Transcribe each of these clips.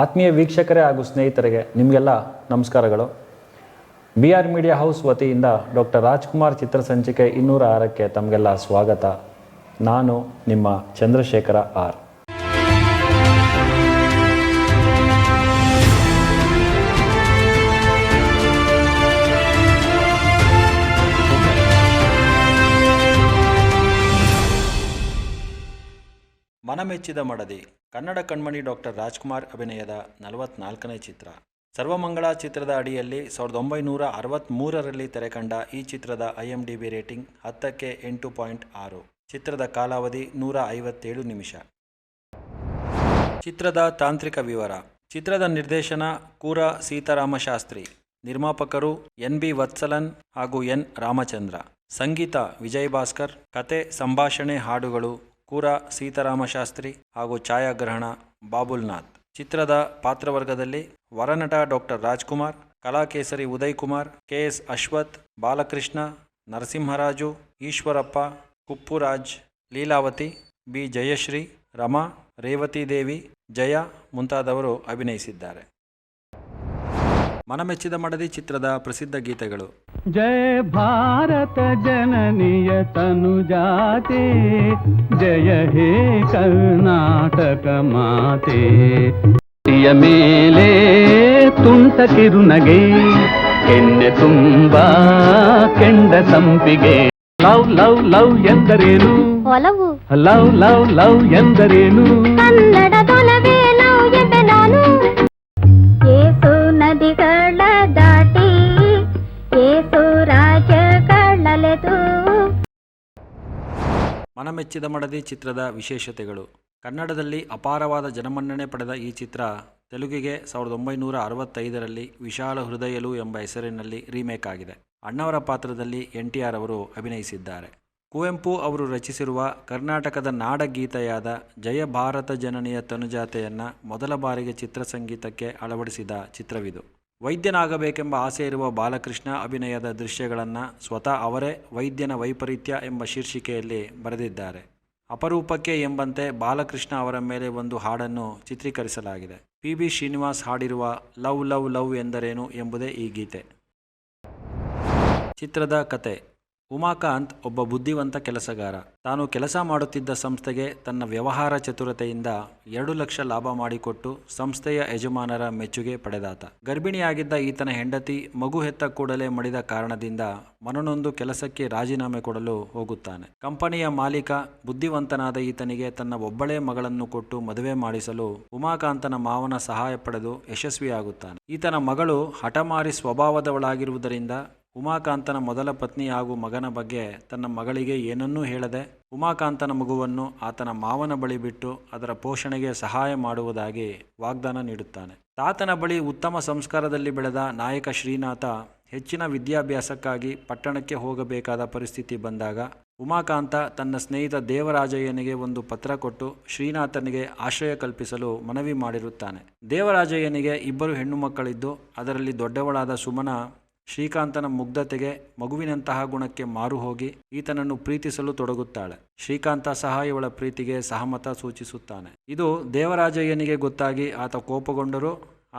ಆತ್ಮೀಯ ವೀಕ್ಷಕರೇ ಹಾಗೂ ಸ್ನೇಹಿತರಿಗೆ ನಿಮಗೆಲ್ಲ ನಮಸ್ಕಾರಗಳು. BR ಮೀಡಿಯಾ ಹೌಸ್ ವತಿಯಿಂದ ಡಾಕ್ಟರ್ ರಾಜ್ಕುಮಾರ್ ಚಿತ್ರಸಂಚಿಕೆ 206ಕ್ಕೆ ತಮಗೆಲ್ಲ ಸ್ವಾಗತ. ನಾನು ನಿಮ್ಮ ಚಂದ್ರಶೇಖರ ಆರ್. ಮನಮೆಚ್ಚಿದ ಮಡದಿ ಕನ್ನಡ ಕಣ್ಮಣಿ ಡಾಕ್ಟರ್ ರಾಜ್ಕುಮಾರ್ ಅಭಿನಯದ 44ನೇ ಚಿತ್ರ. ಸರ್ವಮಂಗಳ ಚಿತ್ರದ ಅಡಿಯಲ್ಲಿ 1963ರಲ್ಲಿ ತೆರೆಕಂಡ ಈ ಚಿತ್ರದ IMDb ರೇಟಿಂಗ್ 10ಕ್ಕೆ 8.6. ಚಿತ್ರದ ಕಾಲಾವಧಿ 157 ನಿಮಿಷ. ಚಿತ್ರದ ತಾಂತ್ರಿಕ ವಿವರ. ಚಿತ್ರದ ನಿರ್ದೇಶನ ಕೂರ ಸೀತಾರಾಮಶಾಸ್ತ್ರಿ, ನಿರ್ಮಾಪಕರು NB ವತ್ಸಲನ್ ಹಾಗೂ N ರಾಮಚಂದ್ರ, ಸಂಗೀತ ವಿಜಯ್ ಭಾಸ್ಕರ್, ಕತೆ ಸಂಭಾಷಣೆ ಹಾಡುಗಳು ಕೂರ ಸೀತಾರಾಮಶಾಸ್ತ್ರಿ ಹಾಗೂ ಛಾಯಾಗ್ರಹಣ ಬಾಬುಲ್ನಾಥ್. ಚಿತ್ರದ ಪಾತ್ರವರ್ಗದಲ್ಲಿ ವರನಟ ಡಾಕ್ಟರ್ ರಾಜ್ಕುಮಾರ್, ಕಲಾಕೇಸರಿ ಉದಯ್ ಕುಮಾರ್, KS ಅಶ್ವಥ್, ಬಾಲಕೃಷ್ಣ, ನರಸಿಂಹರಾಜು, ಈಶ್ವರಪ್ಪ, ಕುಪ್ಪುರಾಜ್, ಲೀಲಾವತಿ, B ಜಯಶ್ರೀ, ರಮಾ, ರೇವತಿ ದೇವಿ, ಜಯ ಮುಂತಾದವರು ಅಭಿನಯಿಸಿದ್ದಾರೆ. ಮನಮೆಚ್ಚಿದ ಮಡದಿ ಚಿತ್ರದ ಪ್ರಸಿದ್ಧ ಗೀತೆಗಳು. ಜಯ ಭಾರತ ಜನನಿಯ ತನುಜಾತೆ, ಜಯ ಹೇ ಕರ್ನಾಟಕ ಮಾತೆ. ಮೇಲೆ ತುಂಟ ಕಿರುನಗೆ, ಕೆನ್ನೆ ತುಂಬ ಕೆಂಡ ಸಂಪಿಗೆ. ಲವ್ ಲವ್ ಲವ್ ಎಂದರೇನು? ಒಲವು. ಲವ್ ಲವ್ ಲವ್ ಎಂದರೇನು? ಕನ್ನಡದೊಲವೇ ಲವ್ ಎಂಬೆ ನಾನು. ಏಸು ನದಿಗಳ ದಾಟಿ, ಏಸು ರಾಜ್ಯಗಳಲೆದು. ಮನಮೆಚ್ಚಿದ ಮಡದಿ ಚಿತ್ರದ ವಿಶೇಷತೆಗಳು. ಕನ್ನಡದಲ್ಲಿ ಅಪಾರವಾದ ಜನಮನ್ನಣೆ ಪಡೆದ ಈ ಚಿತ್ರ ತೆಲುಗಿಗೆ 1965ರಲ್ಲಿ ವಿಶಾಲ ಹೃದಯಲು ಎಂಬ ಹೆಸರಿನಲ್ಲಿ ರೀಮೇಕ್ ಆಗಿದೆ. ಅಣ್ಣವರ ಪಾತ್ರದಲ್ಲಿ NTR ಅವರು ಅಭಿನಯಿಸಿದ್ದಾರೆ. ಕುವೆಂಪು ಅವರು ರಚಿಸಿರುವ ಕರ್ನಾಟಕದ ನಾಡಗೀತೆಯಾದ ಜಯ ಭಾರತ ಜನನಿಯ ತನುಜಾತೆಯನ್ನು ಮೊದಲ ಬಾರಿಗೆ ಚಿತ್ರಸಂಗೀತಕ್ಕೆ ಅಳವಡಿಸಿದ ಚಿತ್ರವಿದು. ವೈದ್ಯನಾಗಬೇಕೆಂಬ ಆಸೆ ಇರುವ ಬಾಲಕೃಷ್ಣ ಅಭಿನಯದ ದೃಶ್ಯಗಳನ್ನು ಸ್ವತಃ ಅವರೇ ವೈದ್ಯನ ವೈಪರೀತ್ಯ ಎಂಬ ಶೀರ್ಷಿಕೆಯಲ್ಲಿ ಬರೆದಿದ್ದಾರೆ. ಅಪರೂಪಕ್ಕೆ ಎಂಬಂತೆ ಬಾಲಕೃಷ್ಣ ಅವರ ಮೇಲೆ ಒಂದು ಹಾಡನ್ನು ಚಿತ್ರೀಕರಿಸಲಾಗಿದೆ. PB ಶ್ರೀನಿವಾಸ್ ಹಾಡಿರುವ ಲವ್ ಲವ್ ಲವ್ ಎಂದರೇನು ಎಂಬುದೇ ಈ ಗೀತೆ. ಚಿತ್ರದ ಕತೆ. ಉಮಾಕಾಂತ್ ಒಬ್ಬ ಬುದ್ಧಿವಂತ ಕೆಲಸಗಾರ. ತಾನು ಕೆಲಸ ಮಾಡುತ್ತಿದ್ದ ಸಂಸ್ಥೆಗೆ ತನ್ನ ವ್ಯವಹಾರ ಚತುರತೆಯಿಂದ 2 ಲಕ್ಷ ಲಾಭ ಮಾಡಿಕೊಟ್ಟು ಸಂಸ್ಥೆಯ ಯಜಮಾನರ ಮೆಚ್ಚುಗೆ ಪಡೆದಾತ. ಗರ್ಭಿಣಿಯಾಗಿದ್ದ ಈತನ ಹೆಂಡತಿ ಮಗು ಹೆತ್ತ ಕೂಡಲೇ ಮಡಿದ ಕಾರಣದಿಂದ ಮನನೊಂದು ಕೆಲಸಕ್ಕೆ ರಾಜೀನಾಮೆ ಕೊಡಲು ಹೋಗುತ್ತಾನೆ. ಕಂಪನಿಯ ಮಾಲೀಕ ಬುದ್ಧಿವಂತನಾದ ಈತನಿಗೆ ತನ್ನ ಒಬ್ಬಳೇ ಮಗಳನ್ನು ಕೊಟ್ಟು ಮದುವೆ ಮಾಡಿಸಲು ಉಮಾಕಾಂತನ ಮಾವನ ಸಹಾಯ ಪಡೆದು ಯಶಸ್ವಿಯಾಗುತ್ತಾನೆ. ಈತನ ಮಗಳು ಹಠಮಾರಿ ಸ್ವಭಾವದವಳಾಗಿರುವುದರಿಂದ ಉಮಾಕಾಂತನ ಮೊದಲ ಪತ್ನಿ ಹಾಗೂ ಮಗನ ಬಗ್ಗೆ ತನ್ನ ಮಗಳಿಗೆ ಏನನ್ನೂ ಹೇಳದೆ ಉಮಾಕಾಂತನ ಮಗುವನ್ನು ಆತನ ಮಾವನ ಬಳಿ ಬಿಟ್ಟು ಅದರ ಪೋಷಣೆಗೆ ಸಹಾಯ ಮಾಡುವುದಾಗಿ ವಾಗ್ದಾನ ನೀಡುತ್ತಾನೆ. ತಾತನ ಬಳಿ ಉತ್ತಮ ಸಂಸ್ಕಾರದಲ್ಲಿ ಬೆಳೆದ ನಾಯಕ ಶ್ರೀನಾಥ ಹೆಚ್ಚಿನ ವಿದ್ಯಾಭ್ಯಾಸಕ್ಕಾಗಿ ಪಟ್ಟಣಕ್ಕೆ ಹೋಗಬೇಕಾದ ಪರಿಸ್ಥಿತಿ ಬಂದಾಗ ಉಮಾಕಾಂತ ತನ್ನ ಸ್ನೇಹಿತ ದೇವರಾಜಯ್ಯನಿಗೆ ಒಂದು ಪತ್ರ ಕೊಟ್ಟು ಶ್ರೀನಾಥನಿಗೆ ಆಶ್ರಯ ಕಲ್ಪಿಸಲು ಮನವಿ ಮಾಡಿರುತ್ತಾನೆ. ದೇವರಾಜಯ್ಯನಿಗೆ 2 ಹೆಣ್ಣು ಮಕ್ಕಳಿದ್ದು ಅದರಲ್ಲಿ ದೊಡ್ಡವಳಾದ ಸುಮನ ಶ್ರೀಕಾಂತನ ಮುಗ್ಧತೆಗೆ ಮಗುವಿನಂತಹ ಗುಣಕ್ಕೆ ಮಾರು ಹೋಗಿ ಈತನನ್ನು ಪ್ರೀತಿಸಲು ತೊಡಗುತ್ತಾಳೆ. ಶ್ರೀಕಾಂತ ಸಹ ಇವಳ ಪ್ರೀತಿಗೆ ಸಹಮತ ಸೂಚಿಸುತ್ತಾನೆ. ಇದು ದೇವರಾಜಯ್ಯನಿಗೆ ಗೊತ್ತಾಗಿ ಆತ ಕೋಪಗೊಂಡರೂ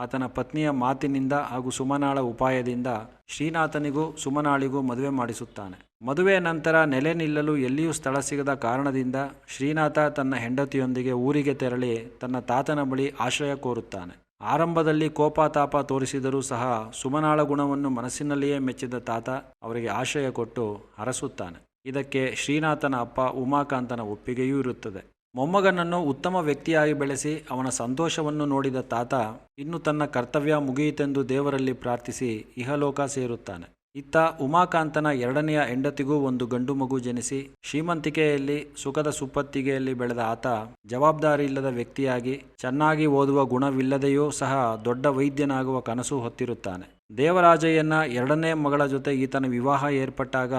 ಆತನ ಪತ್ನಿಯ ಮಾತಿನಿಂದ ಹಾಗೂ ಸುಮನಾಳ ಉಪಾಯದಿಂದ ಶ್ರೀನಾಥನಿಗೂ ಸುಮನಾಳಿಗೂ ಮದುವೆ ಮಾಡಿಸುತ್ತಾನೆ. ಮದುವೆಯ ನಂತರ ನೆಲೆ ನಿಲ್ಲಲು ಎಲ್ಲಿಯೂ ಸ್ಥಳ ಸಿಗದ ಕಾರಣದಿಂದ ಶ್ರೀನಾಥ ತನ್ನ ಹೆಂಡತಿಯೊಂದಿಗೆ ಊರಿಗೆ ತೆರಳಿ ತನ್ನ ತಾತನ ಬಳಿ ಆಶ್ರಯ ಕೋರುತ್ತಾನೆ. ಆರಂಭದಲ್ಲಿ ಕೋಪತಾಪ ತೋರಿಸಿದರೂ ಸಹ ಸುಮನಾಳ ಗುಣವನ್ನು ಮನಸ್ಸಿನಲ್ಲಿಯೇ ಮೆಚ್ಚಿದ ತಾತ ಅವರಿಗೆ ಆಶ್ರಯ ಕೊಟ್ಟು ಹರಸುತ್ತಾನೆ. ಇದಕ್ಕೆ ಶ್ರೀನಾಥನ ಅಪ್ಪ ಉಮಾಕಾಂತನ ಒಪ್ಪಿಗೆಯೂ ಇರುತ್ತದೆ. ಮೊಮ್ಮಗನನ್ನು ಉತ್ತಮ ವ್ಯಕ್ತಿಯಾಗಿ ಬೆಳೆಸಿ ಅವನ ಸಂತೋಷವನ್ನು ನೋಡಿದ ತಾತ ಇನ್ನು ತನ್ನ ಕರ್ತವ್ಯ ಮುಗಿಯಿತೆಂದು ದೇವರಲ್ಲಿ ಪ್ರಾರ್ಥಿಸಿ ಇಹಲೋಕ ಸೇರುತ್ತಾನೆ. ಇತ್ತ ಉಮಾಕಾಂತನ 2ನೆಯ ಹೆಂಡತಿಗೂ ಒಂದು ಗಂಡು ಮಗು ಜನಿಸಿ ಶ್ರೀಮಂತಿಕೆಯಲ್ಲಿ ಸುಖದ ಸುಪ್ಪತ್ತಿಗೆಯಲ್ಲಿ ಬೆಳೆದ ಆತ ಜವಾಬ್ದಾರಿ ಇಲ್ಲದ ವ್ಯಕ್ತಿಯಾಗಿ ಚೆನ್ನಾಗಿ ಓದುವ ಗುಣವಿಲ್ಲದೆಯೂ ಸಹ ದೊಡ್ಡ ವೈದ್ಯನಾಗುವ ಕನಸು ಹೊತ್ತಿರುತ್ತಾನೆ. ದೇವರಾಜಯ್ಯನ 2ನೇ ಮಗಳ ಜೊತೆ ಈತನ ವಿವಾಹ ಏರ್ಪಟ್ಟಾಗ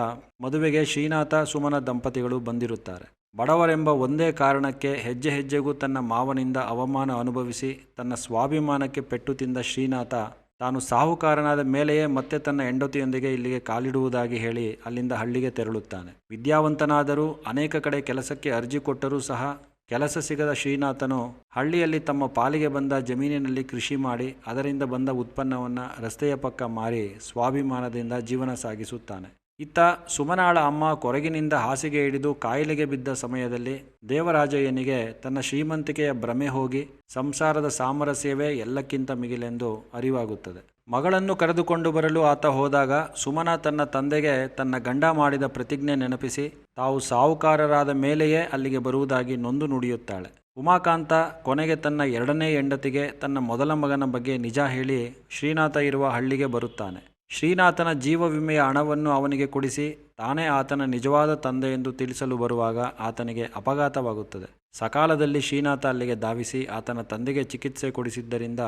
ಮದುವೆಗೆ ಶ್ರೀನಾಥ ಸುಮನ ದಂಪತಿಗಳು ಬಂದಿರುತ್ತಾರೆ. ಬಡವರೆಂಬ ಒಂದೇ ಕಾರಣಕ್ಕೆ ಹೆಜ್ಜೆ ಹೆಜ್ಜೆಗೂ ತನ್ನ ಮಾವನಿಂದ ಅವಮಾನ ಅನುಭವಿಸಿ ತನ್ನ ಸ್ವಾಭಿಮಾನಕ್ಕೆ ಪೆಟ್ಟು ತಿಂದ ಶ್ರೀನಾಥ ತಾನು ಸಾಹುಕಾರನಾದ ಮೇಲೆಯೇ ಮತ್ತೆ ತನ್ನ ಹೆಂಡತಿಯೊಂದಿಗೆ ಇಲ್ಲಿಗೆ ಕಾಲಿಡುವುದಾಗಿ ಹೇಳಿ ಅಲ್ಲಿಂದ ಹಳ್ಳಿಗೆ ತೆರಳುತ್ತಾನೆ. ವಿದ್ಯಾವಂತನಾದರೂ ಅನೇಕ ಕಡೆ ಕೆಲಸಕ್ಕೆ ಅರ್ಜಿ ಕೊಟ್ಟರೂ ಸಹ ಕೆಲಸ ಸಿಗದ ಶ್ರೀನಾಥನು ಹಳ್ಳಿಯಲ್ಲಿ ತಮ್ಮ ಪಾಲಿಗೆ ಬಂದ ಜಮೀನಿನಲ್ಲಿ ಕೃಷಿ ಮಾಡಿ ಅದರಿಂದ ಬಂದ ಉತ್ಪನ್ನವನ್ನು ರಸ್ತೆಯ ಪಕ್ಕ ಮಾರಿ ಸ್ವಾಭಿಮಾನದಿಂದ ಜೀವನ ಸಾಗಿಸುತ್ತಾನೆ. ಇತ್ತ ಸುಮನಾಳ ಅಮ್ಮ ಕೊರಗಿನಿಂದ ಹಾಸಿಗೆ ಹಿಡಿದು ಕಾಯಿಲೆಗೆ ಬಿದ್ದ ಸಮಯದಲ್ಲಿ ದೇವರಾಜಯ್ಯನಿಗೆ ತನ್ನ ಶ್ರೀಮಂತಿಕೆಯ ಭ್ರಮೆ ಹೋಗಿ ಸಂಸಾರದ ಸಾಮರಸ್ಯವೇ ಎಲ್ಲಕ್ಕಿಂತ ಮಿಗಿಲೆಂದು ಅರಿವಾಗುತ್ತದೆ. ಮಗಳನ್ನು ಕರೆದುಕೊಂಡು ಬರಲು ಆತ ಹೋದಾಗ ಸುಮನ ತನ್ನ ತಂದೆಗೆ ತನ್ನ ಗಂಡ ಮಾಡಿದ ಪ್ರತಿಜ್ಞೆ ನೆನಪಿಸಿ ತಾವು ಸಾಹುಕಾರರಾದ ಮೇಲೆಯೇ ಅಲ್ಲಿಗೆ ಬರುವುದಾಗಿ ನೊಂದು ನುಡಿಯುತ್ತಾಳೆ. ಉಮಾಕಾಂತ ಕೊನೆಗೆ ತನ್ನ ಎರಡನೇ ಹೆಂಡತಿಗೆ ತನ್ನ ಮೊದಲ ಮಗನ ಬಗ್ಗೆ ನಿಜ ಹೇಳಿ ಶ್ರೀನಾಥ ಇರುವ ಹಳ್ಳಿಗೆ ಬರುತ್ತಾನೆ. ಶ್ರೀನಾಥನ ಜೀವ ವಿಮೆಯ ಹಣವನ್ನು ಅವನಿಗೆ ಕೊಡಿಸಿ ತಾನೇ ಆತನ ನಿಜವಾದ ತಂದೆ ಎಂದು ತಿಳಿಸಲು ಬರುವಾಗ ಆತನಿಗೆ ಅಪಘಾತವಾಗುತ್ತದೆ. ಸಕಾಲದಲ್ಲಿ ಶ್ರೀನಾಥ ಅಲ್ಲಿಗೆ ಧಾವಿಸಿ ಆತನ ತಂದೆಗೆ ಚಿಕಿತ್ಸೆ ಕೊಡಿಸಿದ್ದರಿಂದ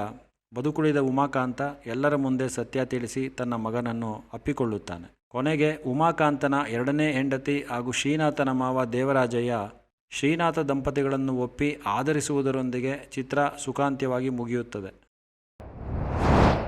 ಬದುಕುಳಿದ ಉಮಾಕಾಂತ ಎಲ್ಲರ ಮುಂದೆ ಸತ್ಯ ತಿಳಿಸಿ ತನ್ನ ಮಗನನ್ನು ಅಪ್ಪಿಕೊಳ್ಳುತ್ತಾನೆ. ಕೊನೆಗೆ ಉಮಾಕಾಂತನ ಎರಡನೇ ಹೆಂಡತಿ ಹಾಗೂ ಶ್ರೀನಾಥನ ಮಾವ ದೇವರಾಜಯ್ಯ ಶ್ರೀನಾಥ ದಂಪತಿಗಳನ್ನು ಒಪ್ಪಿ ಆದರಿಸುವುದರೊಂದಿಗೆ ಚಿತ್ರ ಸುಖಾಂತ್ಯವಾಗಿ ಮುಗಿಯುತ್ತದೆ.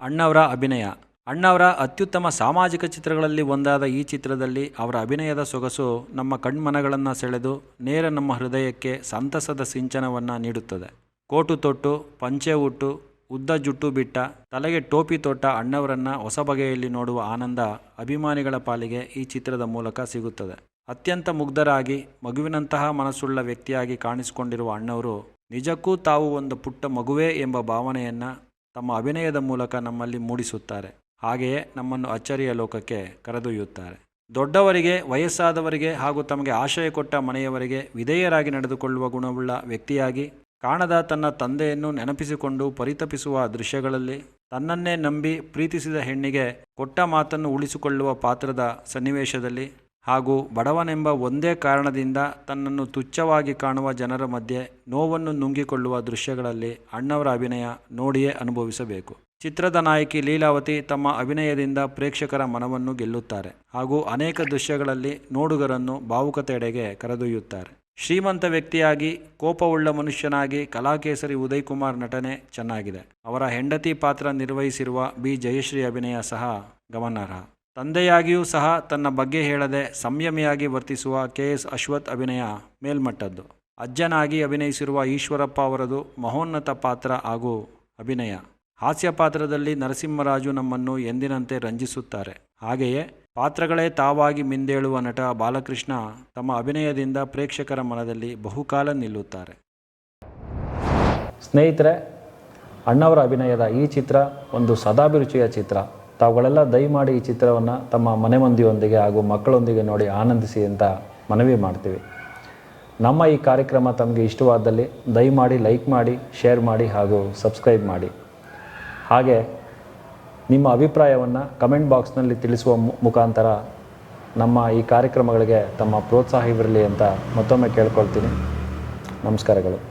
ಅಣ್ಣವರ ಅಭಿನಯ. ಅಣ್ಣವರ ಅತ್ಯುತ್ತಮ ಸಾಮಾಜಿಕ ಚಿತ್ರಗಳಲ್ಲಿ ಒಂದಾದ ಈ ಚಿತ್ರದಲ್ಲಿ ಅವರ ಅಭಿನಯದ ಸೊಗಸು ನಮ್ಮ ಕಣ್ಮನಗಳನ್ನು ಸೆಳೆದು ನೇರ ನಮ್ಮ ಹೃದಯಕ್ಕೆ ಸಂತಸದ ಸಿಂಚನವನ್ನು ನೀಡುತ್ತದೆ. ಕೋಟು ತೊಟ್ಟು, ಪಂಚೆ ಉಟ್ಟು, ಉದ್ದ ಜುಟ್ಟು ಬಿಟ್ಟ, ತಲೆಗೆ ಟೋಪಿ ತೊಟ್ಟ ಅಣ್ಣವರನ್ನು ಹೊಸ ಬಗೆಯಲ್ಲಿ ನೋಡುವ ಆನಂದ ಅಭಿಮಾನಿಗಳ ಪಾಲಿಗೆ ಈ ಚಿತ್ರದ ಮೂಲಕ ಸಿಗುತ್ತದೆ. ಅತ್ಯಂತ ಮುಗ್ಧರಾಗಿ ಮಗುವಿನಂತಹ ಮನಸ್ಸುಳ್ಳ ವ್ಯಕ್ತಿಯಾಗಿ ಕಾಣಿಸಿಕೊಂಡಿರುವ ಅಣ್ಣವರು ನಿಜಕ್ಕೂ ತಾವು ಒಂದು ಪುಟ್ಟ ಮಗುವೇ ಎಂಬ ಭಾವನೆಯನ್ನು ತಮ್ಮ ಅಭಿನಯದ ಮೂಲಕ ನಮ್ಮಲ್ಲಿ ಮೂಡಿಸುತ್ತಾರೆ. ಹಾಗೆಯೇ ನಮ್ಮನ್ನು ಅಚ್ಚರಿಯ ಲೋಕಕ್ಕೆ ಕರೆದೊಯ್ಯುತ್ತಾರೆ. ದೊಡ್ಡವರಿಗೆ, ವಯಸ್ಸಾದವರಿಗೆ ಹಾಗೂ ತಮಗೆ ಆಶ್ರಯ ಕೊಟ್ಟ ಮನೆಯವರಿಗೆ ವಿಧೇಯರಾಗಿ ನಡೆದುಕೊಳ್ಳುವ ಗುಣವುಳ್ಳ ವ್ಯಕ್ತಿಯಾಗಿ ಕಾಣದ ತನ್ನ ತಂದೆಯನ್ನು ನೆನಪಿಸಿಕೊಂಡು ಪರಿತಪಿಸುವ ದೃಶ್ಯಗಳಲ್ಲಿ ತನ್ನನ್ನೇ ನಂಬಿ ಪ್ರೀತಿಸಿದ ಹೆಣ್ಣಿಗೆ ಕೊಟ್ಟ ಮಾತನ್ನು ಉಳಿಸಿಕೊಳ್ಳುವ ಪಾತ್ರದ ಸನ್ನಿವೇಶದಲ್ಲಿ ಹಾಗೂ ಬಡವನೆಂಬ ಒಂದೇ ಕಾರಣದಿಂದ ತನ್ನನ್ನು ತುಚ್ಛವಾಗಿ ಕಾಣುವ ಜನರ ಮಧ್ಯೆ ನೋವನ್ನು ನುಂಗಿಕೊಳ್ಳುವ ದೃಶ್ಯಗಳಲ್ಲಿ ಅಣ್ಣವರ ಅಭಿನಯ ನೋಡಿಯೇ ಅನುಭವಿಸಬೇಕು. ಚಿತ್ರದ ನಾಯಕಿ ಲೀಲಾವತಿ ತಮ್ಮ ಅಭಿನಯದಿಂದ ಪ್ರೇಕ್ಷಕರ ಮನವನ್ನು ಗೆಲ್ಲುತ್ತಾರೆ ಹಾಗೂ ಅನೇಕ ದೃಶ್ಯಗಳಲ್ಲಿ ನೋಡುಗರನ್ನು ಭಾವುಕತೆಯೆಡೆಗೆ ಕರೆದೊಯ್ಯುತ್ತಾರೆ. ಶ್ರೀಮಂತ ವ್ಯಕ್ತಿಯಾಗಿ, ಕೋಪವುಳ್ಳ ಮನುಷ್ಯನಾಗಿ ಕಲಾಕೇಸರಿ ಉದಯ್ ಕುಮಾರ್ ನಟನೆ ಚೆನ್ನಾಗಿದೆ. ಅವರ ಹೆಂಡತಿ ಪಾತ್ರ ನಿರ್ವಹಿಸಿರುವ ಬಿ ಜಯಶ್ರೀ ಅಭಿನಯ ಸಹ ಗಮನಾರ್ಹ. ತಂದೆಯಾಗಿಯೂ ಸಹ ತನ್ನ ಬಗ್ಗೆ ಹೇಳದೆ ಸಂಯಮಿಯಾಗಿ ವರ್ತಿಸುವ KS ಅಶ್ವಥ್ ಅಭಿನಯ ಮೇಲ್ಮಟ್ಟದ್ದು. ಅಜ್ಜನಾಗಿ ಅಭಿನಯಿಸಿರುವ ಈಶ್ವರಪ್ಪ ಅವರದು ಮಹೋನ್ನತ ಪಾತ್ರ ಹಾಗೂ ಅಭಿನಯ. ಹಾಸ್ಯ ಪಾತ್ರದಲ್ಲಿ ನರಸಿಂಹರಾಜು ನಮ್ಮನ್ನು ಎಂದಿನಂತೆ ರಂಜಿಸುತ್ತಾರೆ. ಹಾಗೆಯೇ ಪಾತ್ರಗಳೇ ತಾವಾಗಿ ಮಿಂದೇಳುವ ನಟ ಬಾಲಕೃಷ್ಣ ತಮ್ಮ ಅಭಿನಯದಿಂದ ಪ್ರೇಕ್ಷಕರ ಮನದಲ್ಲಿ ಬಹುಕಾಲ ನಿಲ್ಲುತ್ತಾರೆ. ಸ್ನೇಹಿತರೆ, ಅಣ್ಣವರ ಅಭಿನಯದ ಈ ಚಿತ್ರ ಒಂದು ಸದಾಭಿರುಚಿಯ ಚಿತ್ರ. ತಾವುಗಳೆಲ್ಲ ದಯಮಾಡಿ ಈ ಚಿತ್ರವನ್ನು ತಮ್ಮ ಮನೆ ಮಂದಿಯೊಂದಿಗೆ ಹಾಗೂ ಮಕ್ಕಳೊಂದಿಗೆ ನೋಡಿ ಆನಂದಿಸಿ ಅಂತ ಮನವಿ ಮಾಡ್ತೀವಿ. ನಮ್ಮ ಈ ಕಾರ್ಯಕ್ರಮ ತಮಗೆ ಇಷ್ಟವಾದಲ್ಲಿ ದಯಮಾಡಿ ಲೈಕ್ ಮಾಡಿ, ಶೇರ್ ಮಾಡಿ ಹಾಗೂ ಸಬ್ಸ್ಕ್ರೈಬ್ ಮಾಡಿ. ಹಾಗೆ ನಿಮ್ಮ ಅಭಿಪ್ರಾಯವನ್ನು ಕಮೆಂಟ್ ಬಾಕ್ಸ್ನಲ್ಲಿ ತಿಳಿಸುವ ಮುಖಾಂತರ ನಮ್ಮ ಈ ಕಾರ್ಯಕ್ರಮಗಳಿಗೆ ತಮ್ಮ ಪ್ರೋತ್ಸಾಹವಿರಲಿ ಅಂತ ಮತ್ತೊಮ್ಮೆ ಕೇಳ್ಕೊಳ್ತೀನಿ. ನಮಸ್ಕಾರಗಳು.